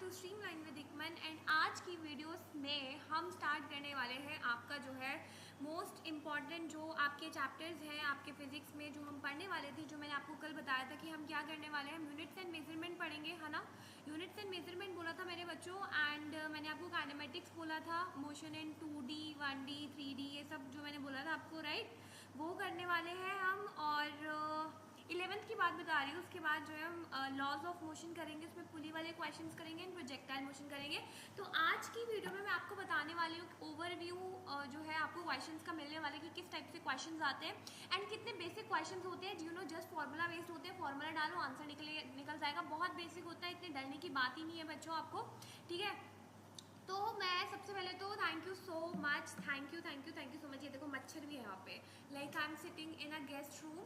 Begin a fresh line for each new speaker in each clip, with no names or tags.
To streamline with इकमन and आज की videos में हम स्टार्ट करने वाले हैं आपका जो है मोस्ट इम्पॉर्टेंट जो आपके चैप्टर्स हैं आपके फिजिक्स में जो हम पढ़ने वाले थे, जो मैंने आपको कल बताया था कि हम क्या करने वाले हैं, यूनिट्स एंड मेजरमेंट पढ़ेंगे, है ना। यूनिट्स एंड मेजरमेंट बोला था मेरे बच्चों, एंड मैंने आपको काइनेमेटिक्स बोला था, motion in 2D 1D 3D ये सब जो मैंने बोला था आपको, राइट, वो करने वाले हैं हम। और 11th की बात बता रही हूँ, उसके बाद जो है हम लॉज ऑफ मोशन करेंगे, उसमें पुली वाले क्वेश्चंस करेंगे एंड प्रोजेक्टाइल मोशन करेंगे। तो आज की वीडियो में मैं आपको बताने वाली हूँ ओवरव्यू जो है आपको क्वेश्चंस का मिलने वाले कि किस टाइप से क्वेश्चंस आते हैं एंड कितने बेसिक क्वेश्चंस होते हैं, you know just formula based होते हैं, फॉर्मूला डालो आंसर निकल जाएगा, बहुत बेसिक होता है, इतने डरने की बात ही नहीं है बच्चों आपको, ठीक है। तो मैं सबसे पहले तो thank you so much, thank you so much. ये देखो मच्छर भी है यहाँ पे, like I am sitting in a guest room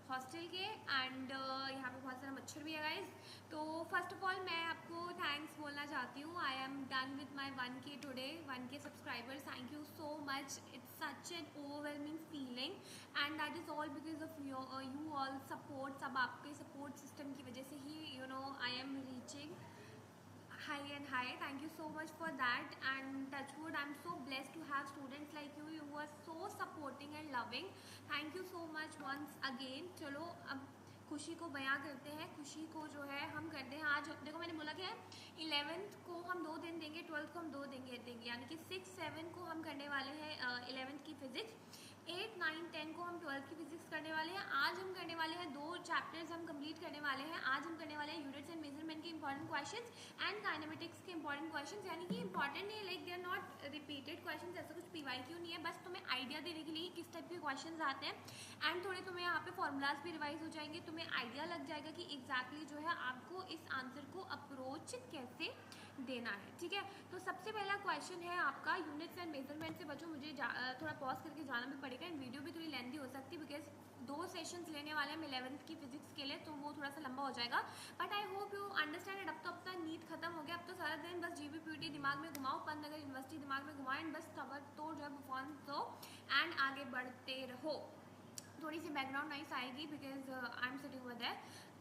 hostel के एंड यहाँ पे बहुत सारा मच्छर भी है गाइज। तो फर्स्ट ऑफ ऑल मैं आपको थैंक्स बोलना चाहती हूँ, I am done with my 1K today, 1K subscribers, thank you so much, it's such an overwhelming feeling and that is all because of you all support, सब आपके support system की वजह से ही you know I am reaching high and high. Thank you so much for that and touchwood I'm so blessed to have students like you are so supporting and loving. Thank you so much once again. चलो अब खुशी को बयां करते हैं, खुशी को जो है हम करते हैं। आज देखो मैंने बोला क्या है, 11th को हम 2 दिन देंगे, 12th को हम 2 देंगे, यानी कि 6, 7 को हम करने वाले हैं 11th की फिजिक्स, 8, 9, 10 को हम 12th की फिजिक्स करने वाले हैं। आज हम करने वाले हैं 2 चैप्टर्स हम कंप्लीट करने वाले हैं। आज हम करने वाले हैं यूनिट्स एंड मेजरमेंट के इंपॉर्टेंट क्वेश्चंस एंड काइनेमेटिक्स के इंपॉर्टेंट क्वेश्चंस, यानी कि इंपॉर्टेंट नहीं, like they are not repeated questions, ऐसा कुछ PYQ नहीं है, बस तुम्हें आइडिया देने के लिए किस टाइप के क्वेश्चंस आते हैं एंड थोड़े तुम्हें यहाँ पे फॉर्मूलाज भी रिवाइज हो जाएंगे, तुम्हें आइडिया लग जाएगा कि एग्जैक्टली जो है आपको इस आंसर को अप्रोच कैसे देना है, ठीक है। तो सबसे पहला क्वेश्चन है आपका यूनिट्स एंड मेजरमेंट से। बच्चों मुझे थोड़ा पॉज करके जाना भी पड़ेगा एंड वीडियो भी थोड़ी लेंथी हो सकती है बिकॉज 2 सेशंस लेने वाले हैं 11th की फिजिक्स के लिए, तो वो थोड़ा सा लंबा हो जाएगा, but I hope you understand. अब तो अपना नीट खत्म हो गया, अब तो सारा दिन बस GBPT दिमाग में घुमाओ, पन्नगर यूनिवर्सिटी दिमाग में घुमाओ एंड बस खबर तो जो है परफॉर्म दो एंड आगे बढ़ते रहो। थोड़ी सी बैकग्राउंड नॉइस आएगी because I am sitting with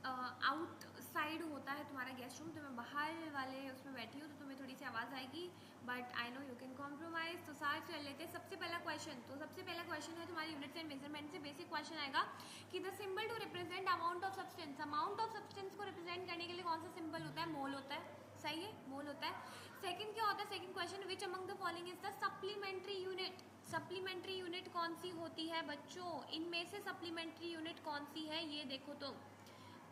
outside होता है तुम्हारा गेस्ट रूम, तो मैं बाहर वाले उसमें बैठी हूँ, तो तुम्हें थोड़ी सी आवाज़ आएगी, but I know you can compromise. तो साथ चल लेते हैं सबसे पहला क्वेश्चन। तो सबसे पहला क्वेश्चन है तुम्हारी यूनिट्स एंड मेजरमेंट से, बेसिक क्वेश्चन आएगा कि the symbol to represent amount of substance, amount of substance को रिप्रेजेंट करने के लिए कौन सा सिंबल होता है, मोल होता है, सही है, मोल होता है। सेकंड क्या होता है, second question, which among the following is the supplementary unit, supplementary unit कौन सी होती है बच्चों, इनमें से सप्लीमेंट्री यूनिट कौन सी है, ये देखो तो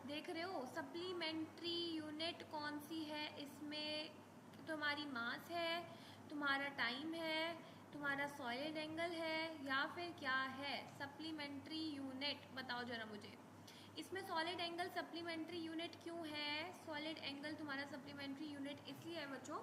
देख रहे हो सप्लीमेंट्री यूनिट कौन सी है, इसमें तुम्हारी मास है, तुम्हारा टाइम है, तुम्हारा सॉलिड एंगल है, या फिर क्या है सप्लीमेंट्री यूनिट, बताओ जरा मुझे। इसमें सॉलिड एंगल सप्लीमेंट्री यूनिट क्यों है, सॉलिड एंगल तुम्हारा सप्लीमेंट्री यूनिट इसलिए है बच्चों,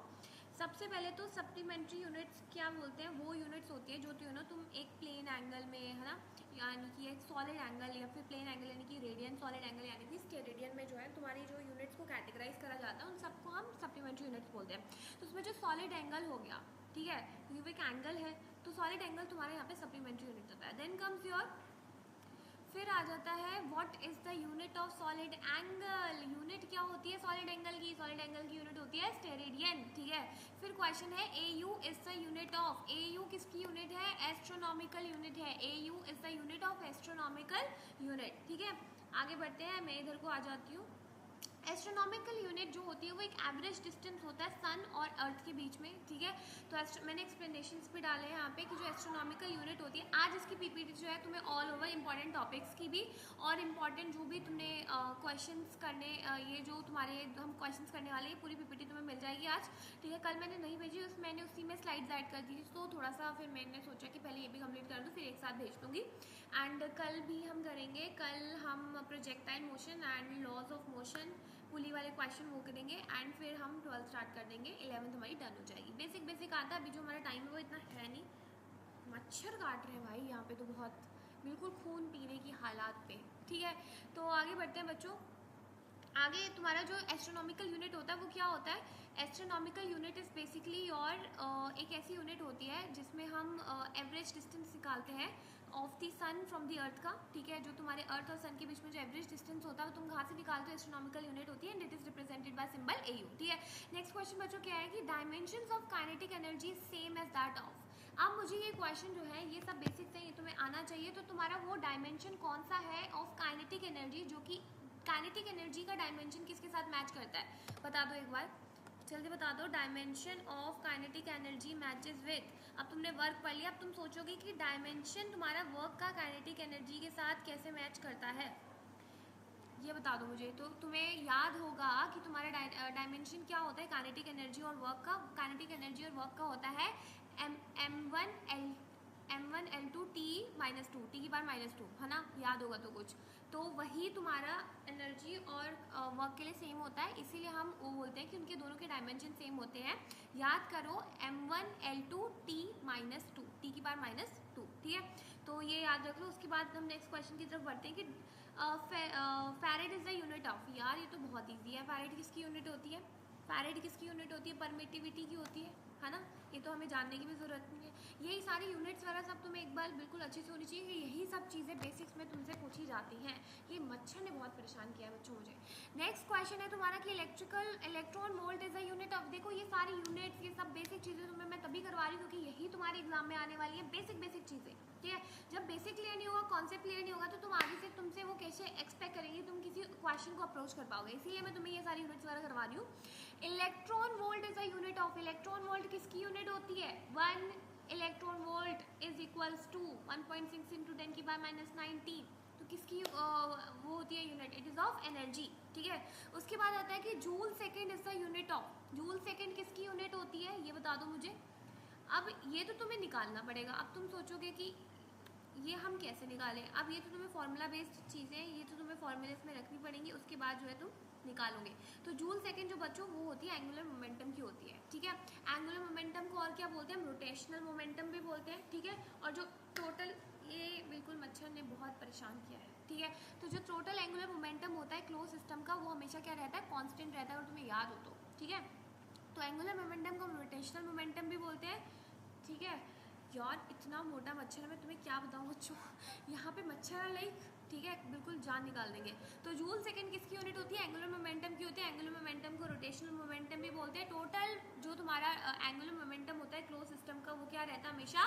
सबसे पहले तो सप्लीमेंट्री यूनिट्स क्या बोलते हैं, वो यूनिट्स होती है जो तो ना तुम एक प्लेन एंगल में, है ना, यानी कि एक सॉलिड एंगल या फिर प्लेन एंगल यानी कि रेडियन, सॉलिड एंगल यानी कि स्टेरेडियन में जो है तुम्हारी जो यूनिट्स को कैटेगराइज करा जाता है उन सबको हम सप्लीमेंट्री यूनिट्स बोलते हैं। तो उसमें जो सॉलिड एंगल हो गया, ठीक है, क्योंकि वो एक एंगल है, तो सॉलिड एंगल तुम्हारे यहाँ पे सप्लीमेंट्री यूनिट होता है। देन कम्स योर, फिर आ जाता है what is the unit of solid angle, unit क्या होती है सॉलिड एंगल की, सॉलिड एंगल की यूनिट होती है स्टेरेडियन, ठीक है। फिर क्वेश्चन है AU is the unit of, AU किसकी यूनिट है, एस्ट्रोनॉमिकल यूनिट है, AU is the unit of astronomical unit, ठीक है। आगे बढ़ते हैं, मैं इधर को आ जाती हूँ। एस्ट्रोनॉमिकल यूनिट जो होती है वो एक एवरेज डिस्टेंस होता है सन और अर्थ के बीच में, ठीक है। तो मैंने एक्सप्लेनेशंस भी डाले हैं यहाँ पे कि जो एस्ट्रोनॉमिकल यूनिट होती है, आज इसकी PPT जो है तुम्हें ऑल ओवर इंपॉर्टेंट टॉपिक्स की भी और इम्पॉर्टेंट जो भी तुमने क्वेश्चंस करने ये जो तुम्हारे हम क्वेश्चंस करने वाले हैं पूरी PPT तुम्हें मिल जाएगी आज, ठीक है। कल मैंने नहीं भेजी, मैंने उसी में स्लाइड्स ऐड कर दी थी, तो थोड़ा सा फिर मैंने सोचा कि पहले ये भी कंप्लीट कर दूँ फिर एक साथ भेज दूँगी। एंड कल भी हम करेंगे, कल हम projectile motion and laws of motion pulley वाले क्वेश्चन वो करेंगे एंड फिर हम 12th स्टार्ट कर देंगे, 11th हमारी डन हो जाएगी। बेसिक आता है, अभी जो हमारा टाइम है वो इतना है नहीं, मच्छर काट रहे हैं भाई यहाँ पे तो बहुत, बिल्कुल खून पीने की हालात पे, ठीक है। तो आगे बढ़ते हैं बच्चों, आगे तुम्हारा जो एस्ट्रोनॉमिकल यूनिट होता है वो क्या होता है? एस्ट्रोनॉमिकल यूनिट इज़ बेसिकली और एक ऐसी यूनिट होती है जिसमें हम एवरेज डिस्टेंस निकालते हैं of the sun from the earth का, ठीक है। जो तुम्हारे अर्थ और सन के बीच में जो एवरेज डिस्टेंस होता है वो तुम कहाँ से निकालते हो? एस्ट्रोनॉमिकल यूनिट होती है, and it is represented by symbol AU, ठीक है। नेक्स्ट क्वेश्चन बच्चों क्या है कि dimensions of kinetic energy same as that of. अब मुझे ये क्वेश्चन जो है, ये सब बेसिक्स हैं, ये तुम्हें आना चाहिए। तो तुम्हारा वो डायमेंशन कौन सा है ऑफ काइनेटिक एनर्जी, जो कि काइनेटिक एनर्जी का डायमेंशन किसके साथ मैच करता है? बता दो एक बार, जल्दी बता दो। Dimension of kinetic energy matches with, अब तुमने वर्क पढ़ लिया, अब तुम सोचोगे कि डायमेंशन तुम्हारा वर्क का काइनेटिक एनर्जी के साथ कैसे मैच करता है, ये बता दो मुझे। तो तुम्हें याद होगा कि तुम्हारा डायमेंशन क्या होता है काइनेटिक एनर्जी और वर्क का? काइनेटिक एनर्जी और वर्क का होता है m1l2 t -2, t की बार -2, है ना, याद होगा तो कुछ। तो वही तुम्हारा एनर्जी और वर्क के लिए सेम होता है, इसीलिए हम वो बोलते हैं कि उनके दोनों के डायमेंशन सेम होते हैं। याद करो m1l2 t -2, t की बार -2, ठीक है। तो ये याद रख लो। उसके बाद हम नेक्स्ट क्वेश्चन की तरफ बढ़ते हैं कि farad is the unit of. यार ये तो बहुत ईजी है। फैरेड किसकी यूनिट होती है? फैरेड किसकी यूनिट होती है? परमिटिविटी की होती है ना। ये तो हमें जानने की भी जरूरत नहीं है। यही सारी यूनिट्स वगैरह सब तुम्हें एक बार बिल्कुल अच्छे से होनी चाहिए कि यही सब चीज़ें बेसिक्स में तुमसे पूछी जाती हैं। ये मच्छर ने बहुत परेशान किया है बच्चों मुझे। नेक्स्ट क्वेश्चन है तुम्हारा कि electron volt is a unit of. देखो ये सारी यूनिट्स, ये सब बेसिक चीज़ें तुम्हें मैं तभी करवा रही हूँ क्योंकि यही तुम्हारे एग्जाम में आने वाली है, बेसिक चीज़ें, ठीक है। जब बेसिक क्लियर नहीं होगा, कॉन्सेप्ट क्लियर नहीं होगा, तो तुम आगे से तुमसे वो कैसे एक्सपेक्ट करेंगे, तुम किसी क्वेश्चन को अप्रोच कर पाओगे। इसीलिए मैं तुम्हें ये सारी यूनिट्स वगैरह करवा रही हूँ। Electron volt is a unit of. Electron volt किसकी यूनिट होती है? 1 electron volt is equals to 1.6 into 10 की पावर -19। तो किसकी वो होती है unit? It is of energy, ठीक है। उसके बाद आता है कि joule second is the unit of. Joule second किसकी यूनिट होती है, ये बता दो मुझे। अब ये तो तुम्हें निकालना पड़ेगा। अब तुम सोचोगे कि ये हम कैसे निकालें। अब ये तो तुम्हें फॉर्मूला बेस्ड चीज़ें, ये तो तुम्हें फॉर्मूलेस में रखनी पड़ेंगी, उसके बाद जो है तुम निकालोगे। तो जूल सेकंड जो बच्चों वो होती है एंगुलर मोमेंटम की होती है, ठीक है। एंगुलर मोमेंटम को और क्या बोलते हैं? हम रोटेशनल मोमेंटम भी बोलते हैं, ठीक है। और जो टोटल, ये बिल्कुल मच्छर ने बहुत परेशान किया है, ठीक है। तो जो टोटल एंगुलर मोमेंटम होता है क्लोज सिस्टम का, वो हमेशा क्या रहता है? कॉन्स्टेंट रहता है, अगर तुम्हें याद हो तो, ठीक है। तो एंगुलर मोमेंटम को रोटेशनल मोमेंटम भी बोलते हैं, ठीक है। यार इतना मोटा मच्छर है, मैं तुम्हें क्या बताऊँ बच्चों, यहाँ पे मच्छर लाइक, ठीक है, बिल्कुल जान निकाल देंगे। तो जूल सेकंड किसकी यूनिट होती है? एंगुलर मोमेंटम की होती है। एंगुलर मोमेंटम को रोटेशनल मोमेंटम भी बोलते हैं। टोटल जो तुम्हारा एंगुलर मोमेंटम होता है क्लोज सिस्टम का, वो क्या रहता है? हमेशा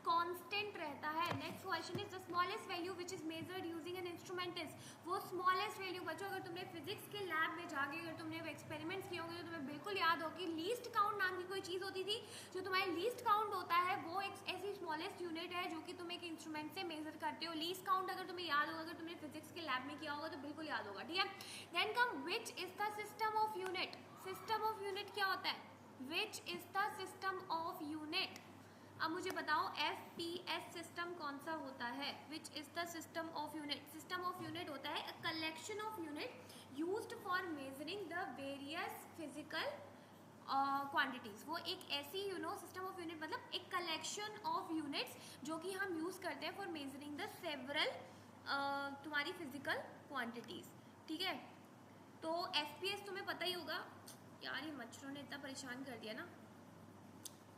कांस्टेंट रहता है। Next question is the smallest value which is measured using an instrument is. वो स्मॉलेस्ट वैल्यू बच्चों, अगर तुमने फिजिक्स के लैब में जाके अगर तुमने एक्सपेरिमेंट्स किए होंगे तो तुम्हें बिल्कुल याद हो कि लीस्ट काउंट नाम की कोई चीज़ होती थी। जो तुम्हारी लीस्ट काउंट होता है वो एक ऐसी स्मॉलेस्ट यूनिट है जो कि तुम एक इंस्ट्रूमेंट से मेजर करते हो। लीस्ट काउंट अगर तुम्हें याद होगा, अगर तुमने फिजिक्स के लैब में किया होगा तो बिल्कुल याद होगा, ठीक है। Then come which is the system of unit. System of unit क्या होता है? Which is the system of unit. अब मुझे बताओ FPS सिस्टम कौन सा होता है? Which is the system of unit. System of unit होता है a collection of unit used for measuring the various physical quantities. वो एक ऐसी सिस्टम ऑफ यूनिट मतलब एक कलेक्शन ऑफ यूनिट्स जो कि हम यूज करते हैं फॉर मेजरिंग द सेवरल तुम्हारी फिजिकल क्वांटिटीज, ठीक है। तो FPS तुम्हें पता ही होगा। यार ये मच्छरों ने इतना परेशान कर दिया ना।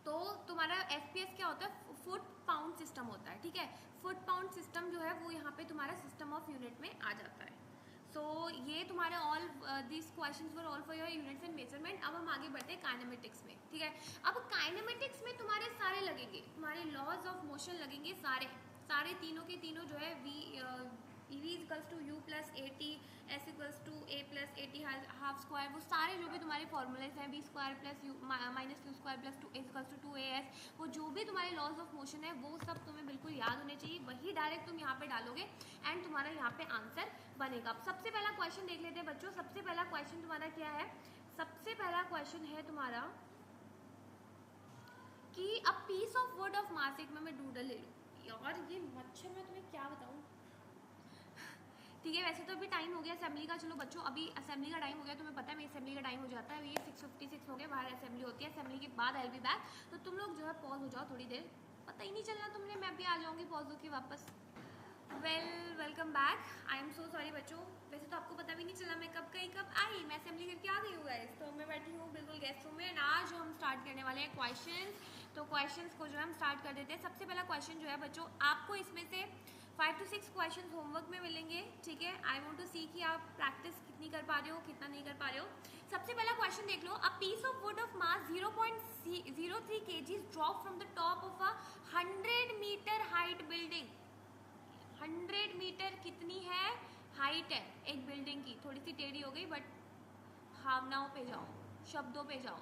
तो तुम्हारा FPS क्या होता है? फुट पाउंड सिस्टम होता है, ठीक है। फुट पाउंड सिस्टम जो है वो यहाँ पे तुम्हारा सिस्टम ऑफ यूनिट में आ जाता है। सो ये तुम्हारे all this questions were all for your units and measurement. अब हम आगे बढ़ते हैं काइनेमेटिक्स में, ठीक है। अब काइनेमेटिक्स में तुम्हारे सारे लगेंगे, तुम्हारे लॉज ऑफ मोशन लगेंगे सारे तीनों के तीनों जो है V equals to U plus AT, S equals to A plus AT half square, वो सारे जो भी तुम्हारे फॉर्मूलेस हैं, V square plus U minus U square plus 2A equals to 2AS, वो जो भी तुम्हारे लॉज ऑफ मोशन है वो सब तुम्हें बिल्कुल याद होने चाहिए। वही डायरेक्ट तुम यहाँ पे डालोगे एंड तुम्हारा यहाँ पे आंसर बनेगा। अब सबसे पहला क्वेश्चन देख लेते हैं बच्चों। सबसे पहला क्वेश्चन तुम्हारा क्या है? सबसे पहला क्वेश्चन है तुम्हारा कि a piece of wood of mass, एक मैं डूडल ले लूँ। यार ये मच्छर मैं तुम्हें क्या बताऊँ, ठीक है। वैसे तो अभी टाइम हो गया असेंबली का, चलो बच्चों अभी असेंबली का टाइम हो गया, तुम्हें पता है मेरी असेंबली का टाइम हो जाता है। ये 6:56 हो गया, बाहर असेंबली होती है। असेंबली के बाद आई विल बी बैक, तो तुम लोग जो है पॉज हो जाओ थोड़ी देर, पता ही नहीं चलना तुमने, मैं अभी आ जाऊँगी पॉज होकर वापस। Welcome back. I am so sorry बच्चों, वैसे तो आपको पता भी नहीं चला मैं कब गई कब आई, मैं असेंबली करके आ गई हूँ गाइस। तो मैं बैठी हूँ बिल्कुल गेस्ट रूम में एंड आज हम स्टार्ट करने वाले हैं क्वेश्चंस। तो क्वेश्चंस को जो है हम स्टार्ट कर देते हैं। सबसे पहला क्वेश्चन जो है बच्चों, आपको इसमें से 5 to 6 क्वेश्चंस होमवर्क में मिलेंगे, ठीक है। आई वांट टू सी कि आप प्रैक्टिस कितनी कर पा रहे हो, कितना नहीं कर पा रहे हो। सबसे पहला क्वेश्चन देख लो। A piece of wood of mass 0.03 kg drop from the top of a 100 metre height building. 100 metre कितनी है हाइट है एक बिल्डिंग की। थोड़ी सी टेढ़ी हो गई बट भावनाओं पे जाओ, शब्दों पे जाओ,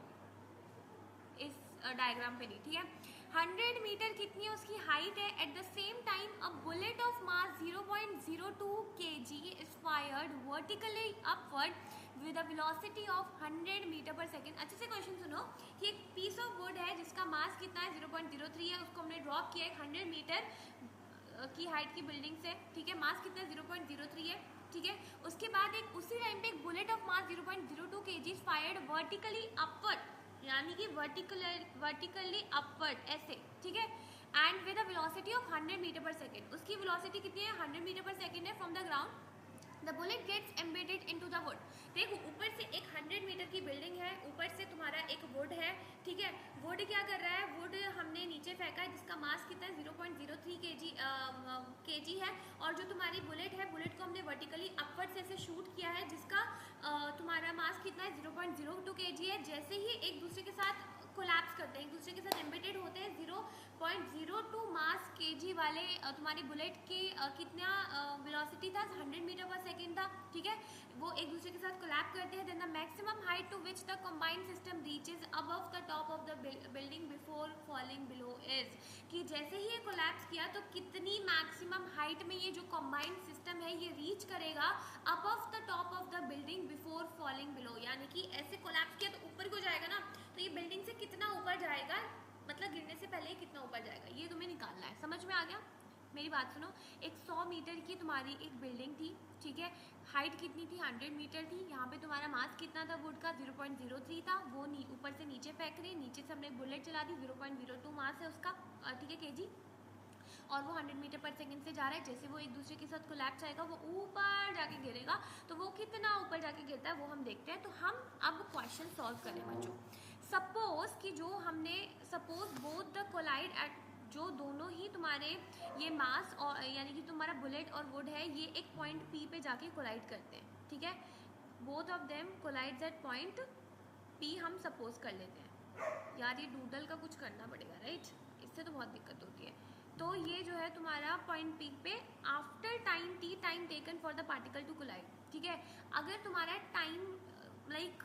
इस डायग्राम पे नहीं, ठीक है। 100 मीटर कितनी है उसकी हाइट है। At the same time a bullet of mass 0.02 kg is fired vertically upward with a velocity of 100 metre per second. अच्छे से क्वेश्चन सुनो कि एक पीस ऑफ वुड है जिसका मास कितना है 0.03 है, उसको हमने ड्रॉप किया है 100 मीटर की हाइट की बिल्डिंग से, ठीक है। मास कितना 0.03 है, ठीक है। उसके बाद एक उसी टाइम पे एक bullet of mass 0.02 kg fired vertically upward, यानी कि वर्टिकली अपवर्ड ऐसे, ठीक है। And with a velocity of 100 metre per second. उसकी वेलोसिटी कितनी है 100 मीटर पर सेकेंड है from the ground. The bullet gets embedded into the wood. देखो ऊपर से एक 100 मीटर की बिल्डिंग है, ऊपर से तुम्हारा एक वुड है, ठीक है। वुड क्या कर रहा है, वुड हमने नीचे फेंका है जिसका मास कितना है 0.03 kg है। और जो तुम्हारी बुलेट है, बुलेट को हमने वर्टिकली अपवर्ड से ऐसे शूट किया है जिसका तुम्हारा मास कितना है 0.02 kg है। जैसे ही एक दूसरे के साथ कोलैप्स करते हैं, एक दूसरे के साथ एम्बेडेड होते हैं, 0.02 मास kg वाले तुम्हारी बुलेट की कितना वेलोसिटी था 100 मीटर पर सेकेंड था, ठीक है। वो एक दूसरे के साथ कोलैप करते हैं। Then the maximum height to which the combined system reaches above the top of the building before falling below is, कि जैसे ही ये कोलैप्स किया तो कितनी मैक्सिमम हाइट में ये जो कंबाइंड सिस्टम है ये रीच करेगा above the top of the building before falling below. यानी कि ऐसे कोलैप्स किया तो ऊपर को जाएगा ना, तो ये बिल्डिंग से कितना ऊपर जाएगा, मतलब गिरने से पहले कितना ऊपर जाएगा, ये तुम्हें निकालना है। समझ में आ गया? मेरी बात सुनो। एक 100 मीटर की तुम्हारी एक बिल्डिंग थी, ठीक है। हाइट कितनी थी 100 मीटर थी। यहाँ पे तुम्हारा मास कितना था वुड का 0.03 था। वो ऊपर से नीचे फेंक रही, नीचे से हमने बुलेट चला दी, 0.02 मास है उसका, ठीक है, केजी। और वो 100 मीटर पर सेकंड से जा रहा है। जैसे वो एक दूसरे के साथ कोलैप्स आएगा वो ऊपर जाके गिरेगा, तो वो कितना ऊपर जाके गिरता है वो हम देखते हैं। तो हम अब क्वेश्चन सॉल्व करें बच्चों। सपोज कि जो हमने suppose both the collide at, जो दोनों ही तुम्हारे ये मास और यानी कि तुम्हारा बुलेट और वुड है, ये एक पॉइंट पी पे जाके कोलाइड करते हैं, ठीक है। Both of them collides at point P हम सपोज कर लेते हैं। यार ये डूडल का कुछ करना पड़ेगा, राइट, इससे तो बहुत दिक्कत होती है। तो ये जो है तुम्हारा पॉइंट पी पे after time T time taken for the particle to collide, ठीक है। अगर तुम्हारा टाइम लाइक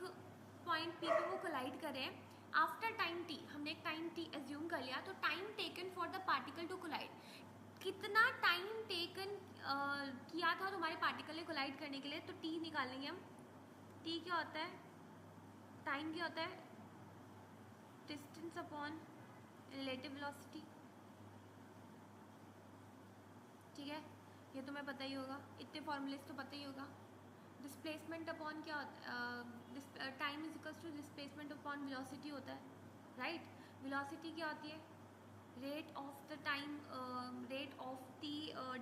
पॉइंट पी पे वो कोलाइड करें आफ्टर टाइम टी, हमने एक टाइम टी एज्यूम कर लिया, तो time taken for the particle to collide, कितना टाइम टेकन किया था तुम्हारे पार्टिकल ने कोलाइड करने के लिए, तो टी निकालेंगे हम। टी क्या होता है, टाइम क्या होता है, डिस्टेंस अपॉन रिलेटिव वेलोसिटी, ठीक है। ये तुम्हें पता ही होगा, इतने फॉर्मूलेस तो पता ही होगा। डिस्प्लेसमेंट अपॉन क्या होता है, time is equals to displacement upon velocity होता है, राइट। वेलोसिटी क्या होती है, rate of the time, rate of T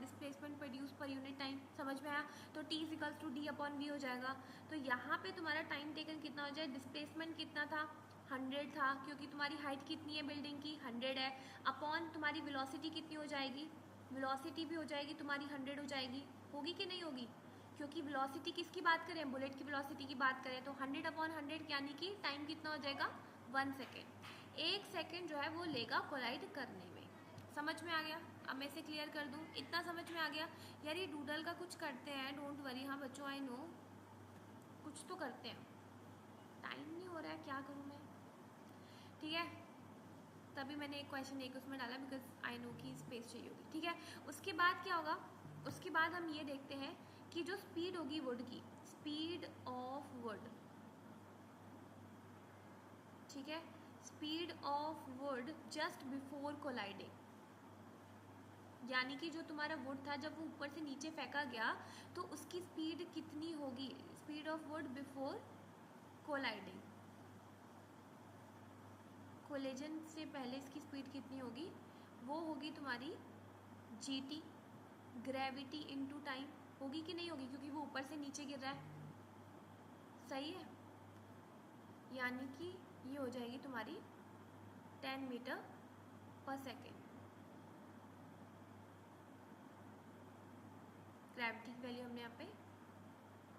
displacement produce per unit time. समझ में आया? तो T is equals to D upon V हो जाएगा। तो यहाँ पे तुम्हारा टाइम टेकन कितना हो जाए, डिस्प्लेसमेंट कितना था 100 था, क्योंकि तुम्हारी हाइट कितनी है बिल्डिंग की 100 है, अपॉन तुम्हारी वेलोसिटी कितनी हो जाएगी, वेलोसिटी भी हो जाएगी तुम्हारी 100 हो जाएगी। होगी कि नहीं होगी? क्योंकि वेलोसिटी किसकी बात करें, बुलेट की वेलोसिटी की बात करें, तो 100 अपॉन 100 यानी कि टाइम कितना हो जाएगा 1 सेकेंड। 1 सेकेंड जो है वो लेगा कोलाइड करने में। समझ में आ गया? अब मैं इसे क्लियर कर दूं, इतना समझ में आ गया? यार ये डूडल का कुछ करते हैं, डोंट वरी। हाँ बच्चों आई नो कुछ तो करते हैं, टाइम नहीं हो रहा है, क्या करूँ मैं, ठीक है। तभी मैंने एक क्वेश्चन एक उसमें डाला, बिकॉज आई नो कि स्पेस चाहिए होगी, ठीक है। उसके बाद क्या होगा, उसके बाद हम ये देखते हैं कि जो स्पीड होगी वुड की, स्पीड ऑफ वुड, ठीक है, speed of would just before colliding, यानी कि जो तुम्हारा वुड था जब वो ऊपर से नीचे फेंका गया तो उसकी स्पीड कितनी होगी, speed of would before colliding, collision से पहले इसकी स्पीड कितनी होगी, वो होगी तुम्हारी gt ग्रेविटी इनटू टाइम होगी कि नहीं होगी, क्योंकि वो ऊपर से नीचे गिर रहा है, सही है। यानी कि ये हो जाएगी तुम्हारी 10 मीटर पर सेकेंड। ग्रेविटी की वैल्यू हमने यहाँ पे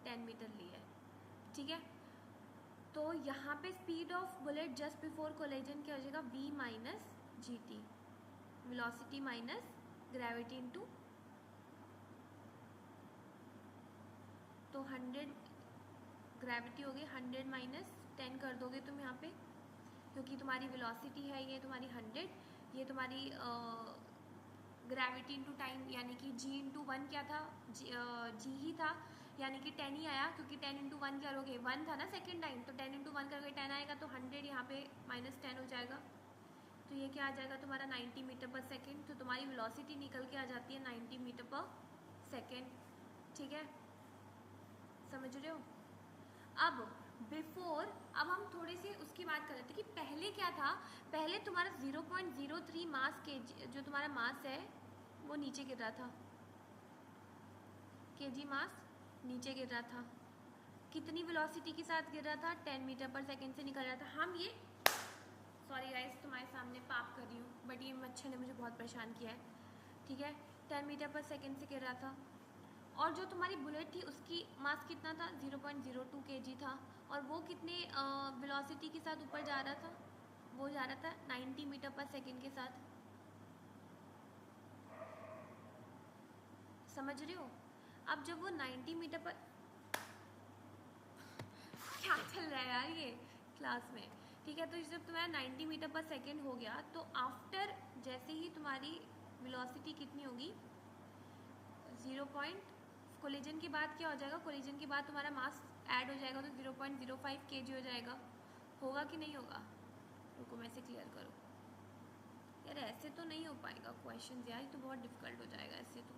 10 मीटर ली है, ठीक है। तो यहाँ पे speed of bullet just before collision क्या हो जाएगा, v minus G T, velocity minus gravity into, तो 100 ग्रेविटी हो गई, 100 माइनस 10 कर दोगे तुम यहाँ पे, क्योंकि तुम्हारी वेलोसिटी है ये तुम्हारी 100, ये तुम्हारी ग्रेविटी इनटू टाइम यानी कि g इंटू 1 क्या था, g ही था, यानी कि 10 ही आया, क्योंकि 10 इंटू 1 करोगे 1 था ना सेकेंड टाइम, तो 10 इंटू 1 करोगे 10 आएगा, तो 100 यहाँ पे माइनस 10 हो जाएगा, तो ये क्या आ जाएगा तुम्हारा 90 मीटर पर सेकेंड। तो तुम्हारी वेलोसिटी निकल के आ जाती है 90 मीटर पर सेकेंड, ठीक है, समझ रहे हो। अब बिफोर, अब हम थोड़ी सी उसकी बात कर रहे थे कि पहले क्या था, पहले तुम्हारा 0.03 मास के जो तुम्हारा मास है वो नीचे गिर रहा था, केजी मास नीचे गिर रहा था, कितनी वेलोसिटी के साथ गिर रहा था, 10 मीटर पर सेकेंड से निकल रहा था। हम ये, सॉरी गाइस तुम्हारे सामने पाप कर रही हूँ, बट ये मच्छर ने मुझे बहुत परेशान किया है, ठीक है, 10 मीटर पर सेकेंड से गिर रहा था। और जो तुम्हारी बुलेट थी उसकी मास कितना था, 0.02 kg था, और वो कितने वेलोसिटी के साथ ऊपर जा रहा था, वो जा रहा था 90 मीटर पर सेकेंड के साथ, समझ रहे हो। अब जब वो 90 मीटर पर क्या चल रहा है यार ये क्लास में, ठीक है, तो जब तुम्हारा 90 मीटर पर सेकेंड हो गया, तो आफ्टर जैसे ही तुम्हारी वेलोसिटी कितनी होगी, 0. कोलिजन के बाद क्या हो जाएगा, कोलिजन के बाद तुम्हारा मास ऐड हो जाएगा, तो 0.05 kg हो जाएगा, होगा कि नहीं होगा। रुको मैं इसे क्लियर करूँ यार, ऐसे तो नहीं हो पाएगा क्वेश्चन यार, ये तो बहुत डिफिकल्ट हो जाएगा ऐसे तो।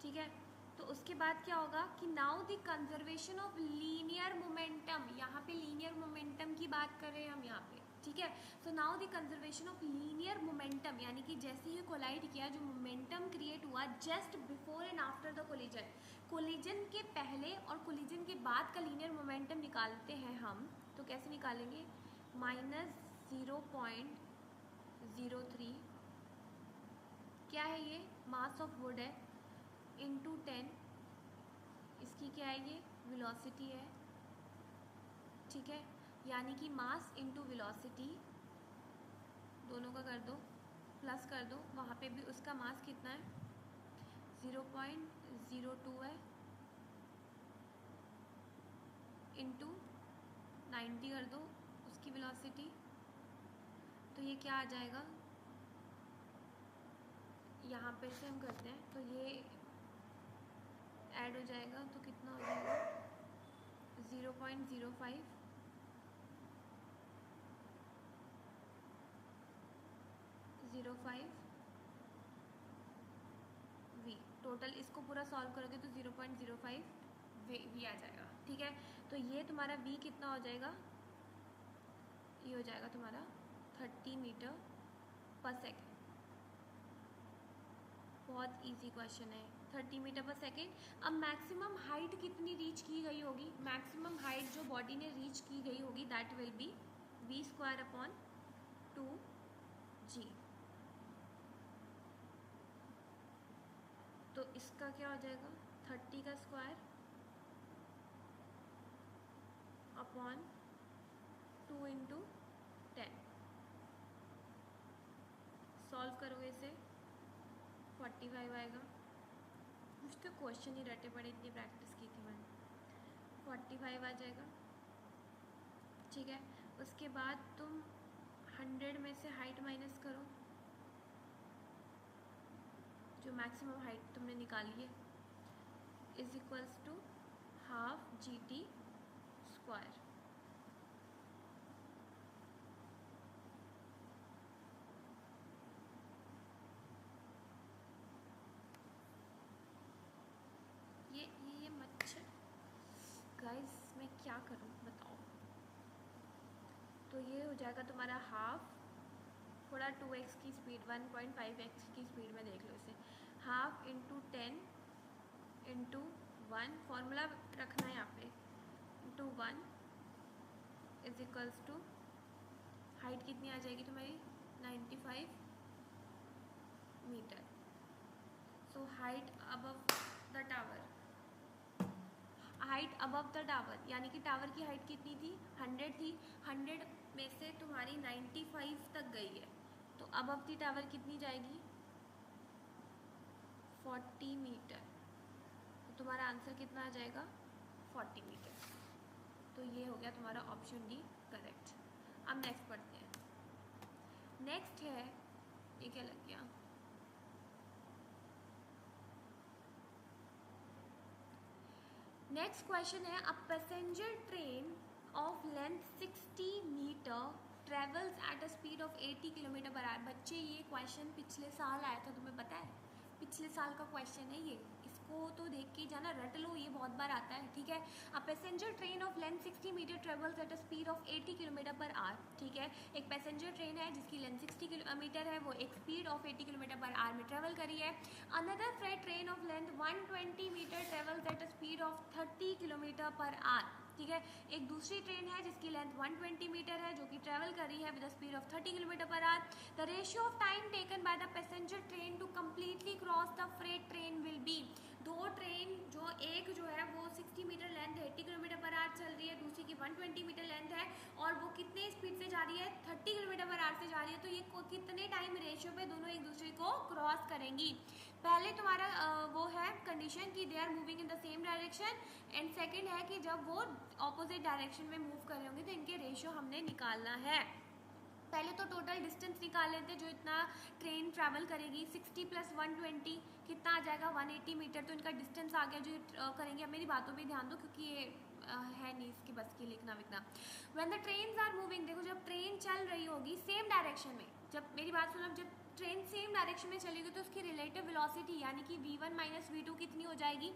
ठीक है, तो उसके बाद क्या होगा कि now the conservation of linear momentum, यहाँ पे लीनियर मोमेंटम की बात कर रहे हैं हम यहाँ पे, ठीक है। So now the conservation of linear momentum, यानी कि जैसे ही कोलाइड किया, जो मोमेंटम क्रिएट हुआ just before and after the collision, collision के पहले और कोलिजन के बाद का लीनियर मोमेंटम निकालते हैं हम, तो कैसे निकालेंगे, -0.03 क्या है ये, मास ऑफ वुड है, इंटू 10, इसकी क्या है ये वेलोसिटी है, ठीक है, यानी कि मास इंटू वेलोसिटी दोनों का कर दो, प्लस कर दो, वहाँ पे भी उसका मास कितना है 0.02 है, इंटू 90 कर दो उसकी वेलोसिटी, तो ये क्या आ जाएगा, यहाँ पे से हम करते हैं तो ये ऐड हो जाएगा, तो कितना हो जाएगा 0.05 v, टोटल इसको पूरा सॉल्व करोगे तो 0.05 v आ जाएगा, ठीक है। तो ये तुम्हारा v कितना हो जाएगा, ये हो जाएगा तुम्हारा 30 मीटर पर सेकेंड, बहुत इजी क्वेश्चन है, 30 मीटर पर सेकेंड। अब मैक्सिमम हाइट कितनी रीच की गई होगी, मैक्सिमम हाइट जो बॉडी ने रीच की गई होगी दैट विल बी v²/2g, तो इसका क्या हो जाएगा 30 का स्क्वायर अपॉन 2 × 10, सॉल्व करोगे इसे 45 आएगा, मुझे तो क्वेश्चन ही रटे पड़े, इतनी प्रैक्टिस की थी मैंने, 45 आ जाएगा, ठीक है। उसके बाद तुम 100 में से हाइट माइनस करो, जो मैक्सिमम हाइट तुमने निकाली है, इज इक्वल्स टू ½ GT²। ये मच्छर गाइस, मैं क्या करूं बताओ। तो ये हो जाएगा तुम्हारा हाफ, थोड़ा 2x की स्पीड 1.5x की स्पीड में देख लो इसे, हाफ इंटू 10 इंटू 1, फॉर्मूला रखना है यहाँ पे, into 1 is equals to, height कितनी आ जाएगी तुम्हारी 95 metre. So height above the tower, height above the tower यानी कि टावर की हाइट कितनी थी 100 थी, 100 में से तुम्हारी 95 तक गई है, तो अबव द टावर कितनी जाएगी 40 मीटर। तो तुम्हारा आंसर कितना आ जाएगा 40 मीटर। तो ये हो गया तुम्हारा ऑप्शन डी करेक्ट। अब नेक्स्ट पढ़ते हैं। नेक्स्ट है, ये क्या लग गया, नेक्स्ट क्वेश्चन है, a passenger train of length 60 metre travels at a speed of 80 kilometre per hour. बच्चे ये क्वेश्चन पिछले साल आया था, तुम्हें पता है, पिछले साल का क्वेश्चन है ये, इसको तो देख के जाना, रट लो, ये बहुत बार आता है, ठीक है। A passenger train of length 60 metre travels at a speed of 80 kilometre per hour, ठीक है। एक पैसेंजर ट्रेन है जिसकी लेंथ 60 किलोमीटर है, वो एक speed of 80 kilometre per hour में ट्रेवल करी है। Another freight train of length 120 metre travels at a speed of 30 kilometre per hour, ठीक है। एक दूसरी ट्रेन है जिसकी लेंथ 120 मीटर है, जो कि ट्रेवल कर रही है with speed of 30 kilometre per hour. The ratio of time taken by the passenger train to completely cross the freight train will be. दो ट्रेन, जो एक जो है वो 60 metre length 80 kilometre per hour चल रही है, दूसरी की 120 मीटर लेंथ है, और वो कितने स्पीड से जा रही है 30 किलोमीटर पर आवर से जा रही है। तो ये कितने टाइम रेशियो पे दोनों एक दूसरे को क्रॉस करेंगी। पहले तुम्हारा वो है कंडीशन कि they are moving in the same direction, and second है कि जब वो ऑपोजिट डायरेक्शन में मूव कर रहे होंगे तो इनके रेशियो हमने निकालना है। पहले तो टोटल डिस्टेंस निकाल लेते, जो इतना ट्रेन ट्रैवल करेगी, 60 प्लस 120 कितना आ जाएगा 180 मीटर, तो इनका डिस्टेंस आ गया जो करेंगे। अब मेरी बातों पे ध्यान दो क्योंकि ये है नहीं इसकी बस की लिखना विखना। When the trains are moving, देखो जब ट्रेन चल रही होगी सेम डायरेक्शन में, जब मेरी बात सुनो, जब ट्रेन सेम डायरेक्शन में चलेगी तो उसकी रिलेटिव वेलोसिटी यानी कि v1 माइनस v2 कितनी हो जाएगी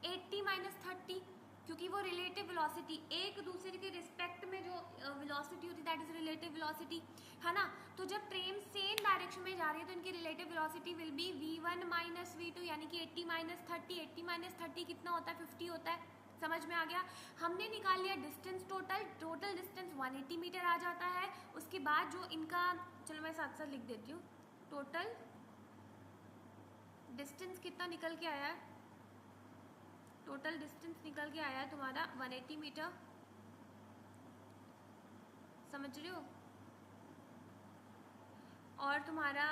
80 माइनस 30, क्योंकि वो रिलेटिव वेलोसिटी एक दूसरे के रिस्पेक्ट में जो वेलोसिटी होती है दैट इज रिलेटिव वेलोसिटी, है ना। तो जब ट्रेन सेम डायरेक्शन में जा रही है तो इनकी relative velocity will be v1 minus v2 यानी कि 80 माइनस 30। 80 माइनस 30 कितना होता है 50 होता है, समझ में आ गया। हमने निकाल लिया डिस्टेंस, टोटल डिस्टेंस 180 मीटर आ जाता है। उसके बाद जो इनका, चलो मैं साथ साथ लिख देती हूँ, टोटल डिस्टेंस कितना निकल के आया है, टोटल डिस्टेंस निकल के आया है तुम्हारा 180 मीटर, समझ रहे हो। और तुम्हारा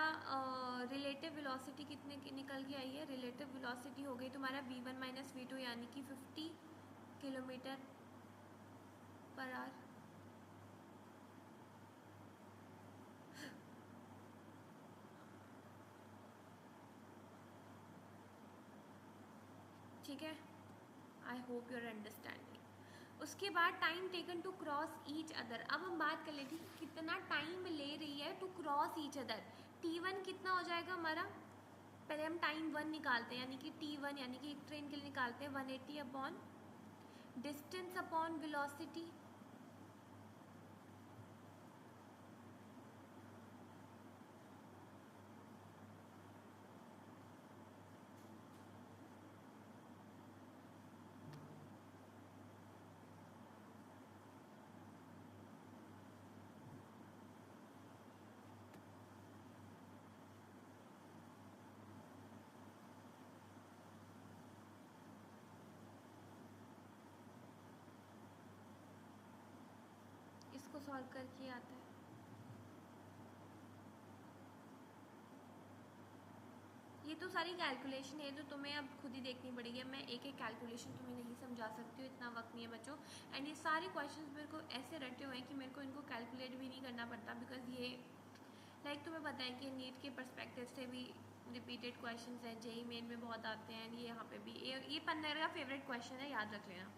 रिलेटिव वेलोसिटी कितने की निकल के आई है, रिलेटिव वेलोसिटी हो गई तुम्हारा v1 माइनस v2 यानी कि 50 किलोमीटर पर आवर। ठीक है, आई होप यूर अंडरस्टैंडिंग। उसके बाद time taken to cross each other. अब हम बात कर लेते हैं कितना टाइम ले रही है to cross each other. t1 कितना हो जाएगा हमारा, पहले हम टाइम 1 निकालते हैं, यानी कि t1 यानी कि एक ट्रेन के लिए निकालते हैं 180 अपॉन डिस्टेंस अपॉन वेलोसिटी, इसको सॉल्व करके आता है। ये तो सारी कैलकुलेशन है, तो तुम्हें अब खुद ही देखनी पड़ेगी। मैं एक एक कैलकुलेशन तुम्हें नहीं समझा सकती हूँ, इतना वक्त नहीं है बच्चों। एंड ये सारे क्वेश्चंस मेरे को ऐसे रटे हुए हैं कि मेरे को इनको कैलकुलेट भी नहीं करना पड़ता, बिकॉज ये लाइक तुम्हें पता है कि नीट के पर्सपेक्टिव से भी रिपीटेड क्वेश्चंस हैं, जेई मेन में बहुत आते हैं, ये यहाँ पे भी, ये 15 का फेवरेट क्वेश्चन है, याद रख लेना।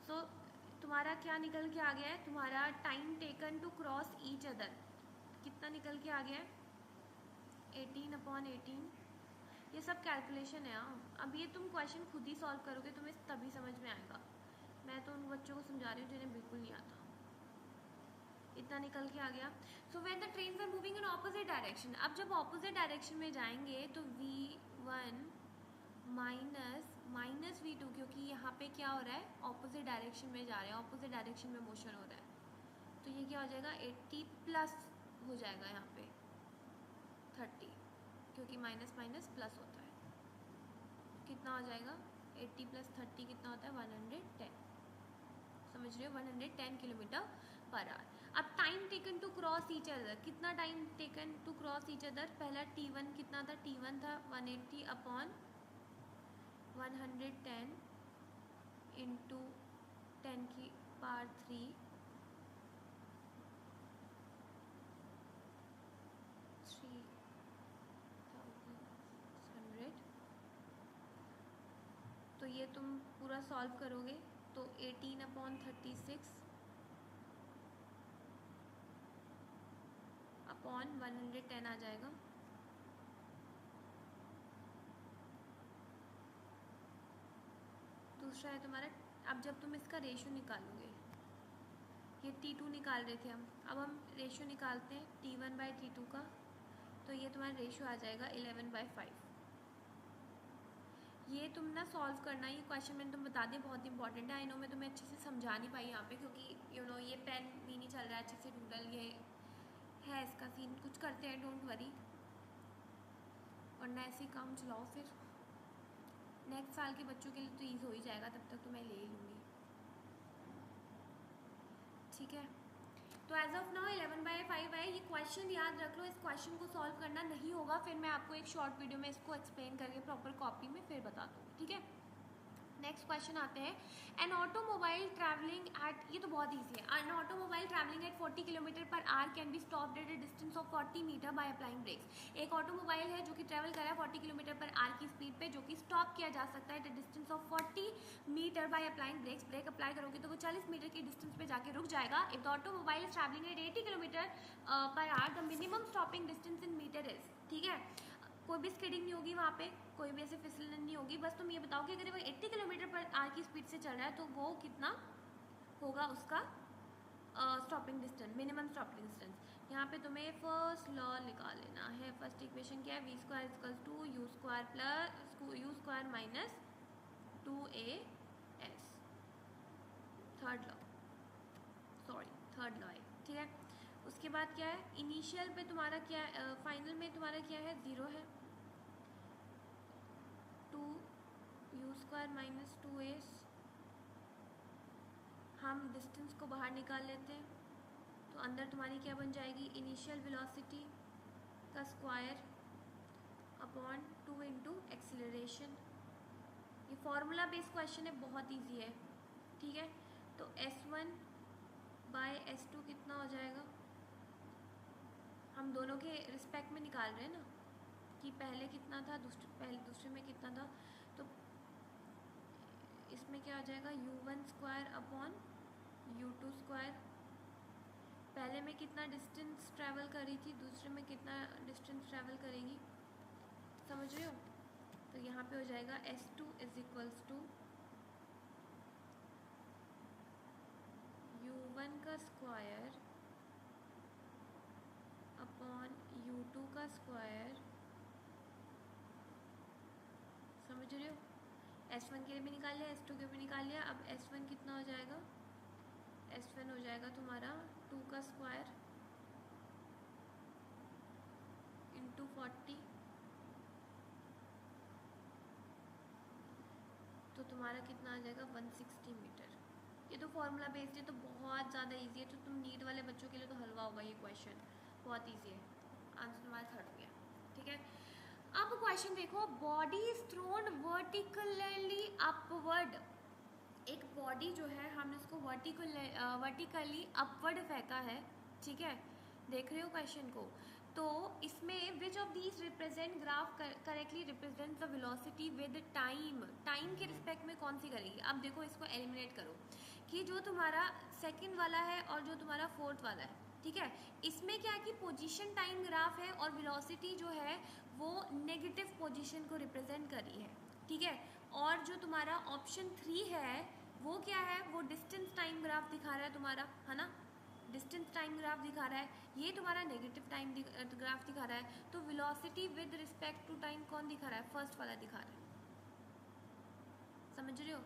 सो तुम्हारा क्या निकल के आ गया है, तुम्हारा time taken to cross each other कितना निकल के आ गया है 18 अपॉन 18। ये सब कैलकुलेशन है। अब ये तुम क्वेश्चन खुद ही सॉल्व करोगे, तुम्हें तभी समझ में आएगा। मैं तो उन बच्चों को समझा रही हूँ जिन्हें बिल्कुल नहीं आता। इतना निकल के आ गया। So when the trains are moving in opposite direction, अब जब ऑपोजिट डायरेक्शन में जाएंगे तो V1 माइनस V2, क्योंकि यहाँ पे क्या हो रहा है, ऑपोजिट डायरेक्शन में जा रहे हैं, ऑपोजिट डायरेक्शन में मोशन हो रहा है, तो ये क्या हो जाएगा 80 प्लस हो जाएगा यहाँ पे 30, क्योंकि माइनस माइनस प्लस होता है। कितना हो जाएगा 80 प्लस 30 कितना होता है 110, समझ रहे हो, 110 किलोमीटर पर आवर। अब time taken to cross each other, कितना time taken to cross each other, पहला T1 कितना था, T1 था 180 अपॉन 110 इंटू 10 की पावर 3 3,600। तो ये तुम पूरा सॉल्व करोगे तो 18 अपॉन 36 अपॉन 110 आ जाएगा। दूसरा है तुम्हारा, अब जब तुम इसका रेशियो निकालोगे, ये T2 निकाल रहे थे हम, अब हम रेशियो निकालते हैं T1/T2 का, तो ये तुम्हारा रेशियो आ जाएगा 11/5। ये तुम ना सॉल्व करना, ये क्वेश्चन मैंने तुम बता दिया, बहुत इंपॉर्टेंट है। आई नो मैं तुम्हें अच्छे से समझा नहीं पाई यहाँ पे, क्योंकि यू नो ये पेन भी नहीं चल रहा है अच्छे से, डूडल ये है इसका सीन, कुछ करते हैं, डोंट वरी, वरना ऐसे ही काम चलाओ, फिर नेक्स्ट साल के बच्चों के लिए तो ईज हो ही जाएगा, तब तक तो मैं ले ही लूँगी, ठीक है। तो एज ऑफ नाउ 11/5 है, ये क्वेश्चन याद रख लो, इस क्वेश्चन को सॉल्व करना नहीं होगा, फिर मैं आपको एक शॉर्ट वीडियो में इसको एक्सप्लेन करके प्रॉपर कॉपी में फिर बता दूँगी, ठीक है। नेक्स्ट क्वेश्चन आते हैं, एन ऑटोमोबाइल ट्रैवलिंग एट, ये तो बहुत ईजी है, an automobile travelling at 40 kilometre per hour can be stopped at a distance of 40 metre by applying brakes. एक ऑटोमोबाइल है जो कि ट्रैवल कर रहा है 40 किलोमीटर पर आवर की स्पीड पे, जो कि स्टॉप किया जा सकता है at a distance of 40 metre by applying brakes. Brake apply करोगे तो वो 40 मीटर की डिस्टेंस पे जाके रुक जाएगा। If the automobile is travelling at 80 kilometre per hour, the minimum stopping distance in metre is, ठीक है। कोई भी स्किडिंग नहीं होगी वहाँ पे, कोई भी ऐसे फिसलन नहीं होगी, बस तुम ये बताओ कि अगर वो 80 किलोमीटर पर आवर की स्पीड से चल रहा है तो वो कितना होगा उसका stopping distance, minimum stopping distance. यहाँ पे तुम्हें फर्स्ट लॉ निकाल लेना है। फर्स्ट इक्वेशन क्या है, v² equals to u² plus u² minus 2as, third law है, ठीक है। उसके बाद क्या है, इनिशियल पे तुम्हारा क्या है, फाइनल में तुम्हारा क्या है, 0 है, 2u² माइनस 2as। हम डिस्टेंस को बाहर निकाल लेते हैं, तो अंदर तुम्हारी क्या बन जाएगी, इनिशियल वेलोसिटी का स्क्वायर अपॉन 2 इंटू एक्सीलरेशन। ये फॉर्मूला बेस्ड क्वेश्चन है, बहुत इजी है, ठीक है। तो S1/S2 कितना हो जाएगा, हम दोनों के रिस्पेक्ट में निकाल रहे हैं ना, कि पहले कितना था, दूसरे में कितना था, तो इसमें क्या आ जाएगा u1² अपॉन u2²। पहले में कितना डिस्टेंस ट्रैवल करी थी, दूसरे में कितना डिस्टेंस ट्रैवल करेगी, समझ रहे हो। तो यहाँ पे हो जाएगा S2 is equals to u1 का स्क्वायर अपॉन u2 का स्क्वायर, समझ रहे हो। S1 के लिए भी निकाल लिया, S2 के लिए भी निकाल लिया। अब S1 कितना हो जाएगा, S1 हो जाएगा तुम्हारा 2 का स्क्वायर इंटू 40, तो तुम्हारा कितना आ जाएगा 160 मीटर। ये तो फॉर्मूला बेस्ड है, तो बहुत ज़्यादा इजी है, तो तुम नीट वाले बच्चों के लिए तो हलवा होगा ये क्वेश्चन, बहुत इजी है। आंसर तुम्हारा थर्ड हो गया, ठीक है। अब क्वेश्चन देखो, body is thrown vertically upward. एक बॉडी जो है हमने उसको वर्टिकली अपवर्ड फेंका है, ठीक है, देख रहे हो क्वेश्चन को। तो इसमें which of these represent graph correctly represent the velocity with time, time के रिस्पेक्ट में कौन सी करेगी। अब देखो इसको एलिमिनेट करो कि जो तुम्हारा सेकंड वाला है और जो तुम्हारा फोर्थ वाला है, ठीक है, इसमें क्या है कि पोजीशन टाइम ग्राफ है और वेलोसिटी जो है वो नेगेटिव पोजीशन को रिप्रेजेंट कर रही है, ठीक है। और जो तुम्हारा ऑप्शन 3 है वो क्या है, वो डिस्टेंस टाइम ग्राफ दिखा रहा है तुम्हारा, है ना, डिस्टेंस टाइम ग्राफ दिखा रहा है, ये तुम्हारा नेगेटिव टाइम ग्राफ दिखा रहा है, तो velocity with respect to time कौन दिखा रहा है? फर्स्ट वाला दिखा रहा है। समझ रहे हो?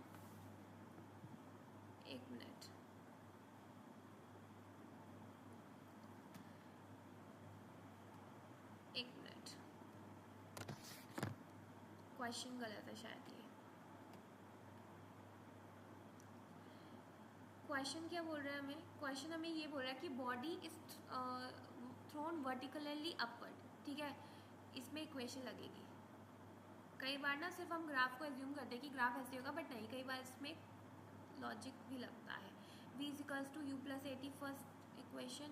एक मिनट, एक मिनट, क्वेश्चन गलत है शायद। ये क्वेश्चन क्या बोल रहा है हमें? क्वेश्चन हमें ये बोल रहा है कि body is thrown vertically upward, ठीक है, इसमें इक्वेशन लगेगी। कई बार ना सिर्फ हम ग्राफ को एज्यूम करते हैं कि ग्राफ ऐसे होगा, बट नहीं, कई बार इसमें लॉजिक भी लगता है। v equals to U plus 80 first equation